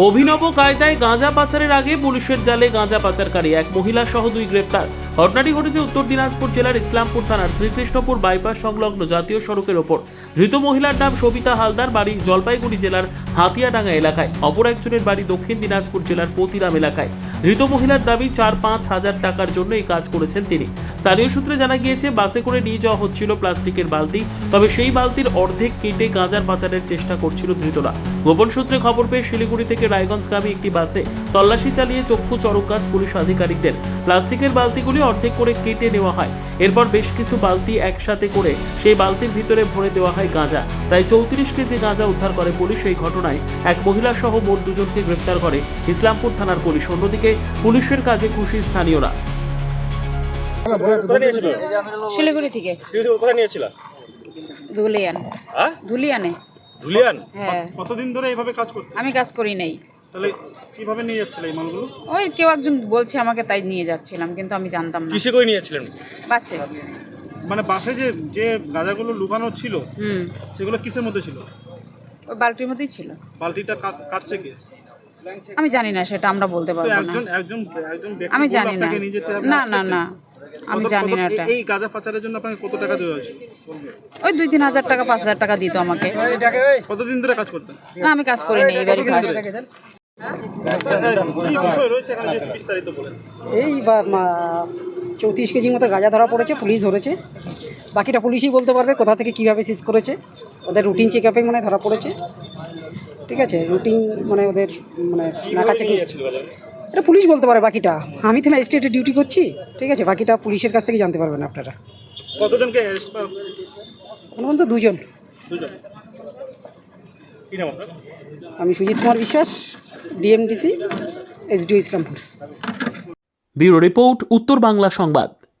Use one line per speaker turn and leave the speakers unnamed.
অভিনব কায়দায় গাঁজা পাচারের আগে পুলিশের জালে গাঁজা পাচারকারী এক মহিলা সহ 2 গ্রেপ্তার। ঘটনাটি ঘটেছে উত্তর দিনাজপুর জেলার ইসলামপুর থানার শ্রীকৃষ্ণপুর বাইপাস সংলগ্ন জাতীয় সড়কের ওপর। ধৃত মহিলার নাম সবিতা হালদার, বাড়ি জলপাইগুড়ি জেলার হাতিয়াডাঙ্গা এলাকায়। অপর একজনের বাড়ি দক্ষিণ দিনাজপুর জেলার পতিরাম এলাকায়। ধৃত মহিলার দাবি 4-5 হাজার টাকার জন্য এই কাজ করেছেন তিনি। স্থানীয় সূত্রে জানা গিয়েছে, বাসে করে নিয়ে যাওয়া হচ্ছিল প্লাস্টিকের বালতি, তবে সেই বালতির অর্ধেক কেটে গাঁজার পাচারের চেষ্টা করছিল ধৃতরা। গোপন সূত্রে খবর পেয়ে শিলিগুড়ি থেকে রায়গঞ্জগামী একটি বাসে তল্লাশি চালিয়ে চক্ষু চড়ক গাছ পুলিশ আধিকারিকদের প্লাস্টিকের বালতিগুলি অর্ধেক করে কেটে নেওয়া হয়। এরপর বেশ কিছু বালতি একসাথে করে সেই বালতির ভিতরে ভরে দেওয়া হয় গাঁজা। প্রায় 34 কেজি গাঁজা উদ্ধার করে পুলিশ। এই ঘটনায় এক মহিলা সহ মোট 2 জনকে গ্রেপ্তার করে ইসলামপুর থানার পুলিশ। অন্যদিকে পুলিশের কাজে খুশি স্থানীয়রা।
শিলিগুড়ি থেকে।
কোথায় নিয়েছিল?
ধুলিয়ান।
হ্যাঁ?
ধুলিয়ানে।
ধুলিয়ান?
হ্যাঁ।
কতদিন ধরে এইভাবে কাজ করতে?
আমি কাজ করি নাই।
তাহলে কিভাবে নিয়ে যাচ্ছিল এই মালগুলো?
ওই কেউ একজন বলছে আমাকে, তাই নিয়ে যাচ্ছিলাম, কিন্তু আমি জানতাম না।
কিসে করে নিয়েছিলেন?
বাসে।
মানে বাসে যে গাঁজাগুলো লুকানো ছিল সেগুলো কিসের মধ্যে ছিল?
ওই বালতির মধ্যেই ছিল।
বালতিটা কাটছে কে?
আমি জানি না, সেটা আমরা বলতে পারবো না।
একজন ব্যক্তি
আমি জানি না।
আপনাকে নিয়ে যেতে হবে?
না না না, আমি জানি না এটা।
এই গাঁজা পাচারের জন্য আপনাকে কত টাকা দেওয়া হয়েছে?
ওই 2-3 হাজার টাকা, 5 হাজার টাকা দিত আমাকে।
কতদিন ধরে কাজ করতেন?
না, আমি কাজ করি নাই, এবারই ফার্স্ট।
কি বিষয় রয়েছে এখানে, যদি বিস্তারিত বলেন।
এই 34 কেজি মতো গাঁজা ধরা পড়েছে, পুলিশ ধরেছে। বাকিটা পুলিশই বলতে পারবে কোথা থেকে কীভাবে সিজ করেছে। ওদের রুটিন চেক আপে মানে ধরা পড়েছে। ঠিক আছে, রুটিন মানে ওদের মানে নাকা চেকিং, এটা পুলিশ বলতে পারে। বাকিটা আমি তো ম্যাজিস্ট্রেটে ডিউটি করছি। ঠিক আছে, বাকিটা পুলিশের কাছ থেকে জানতে পারবেন আপনারা।
কতজনকে অ্যারেস্ট করা?
এখন তো 2 জন।
কি নাম আপনার?
আমি Sujit Kumar Biswas, DMDC, SDO Islampur.
Bureau report, উত্তর বাংলা সংবাদ।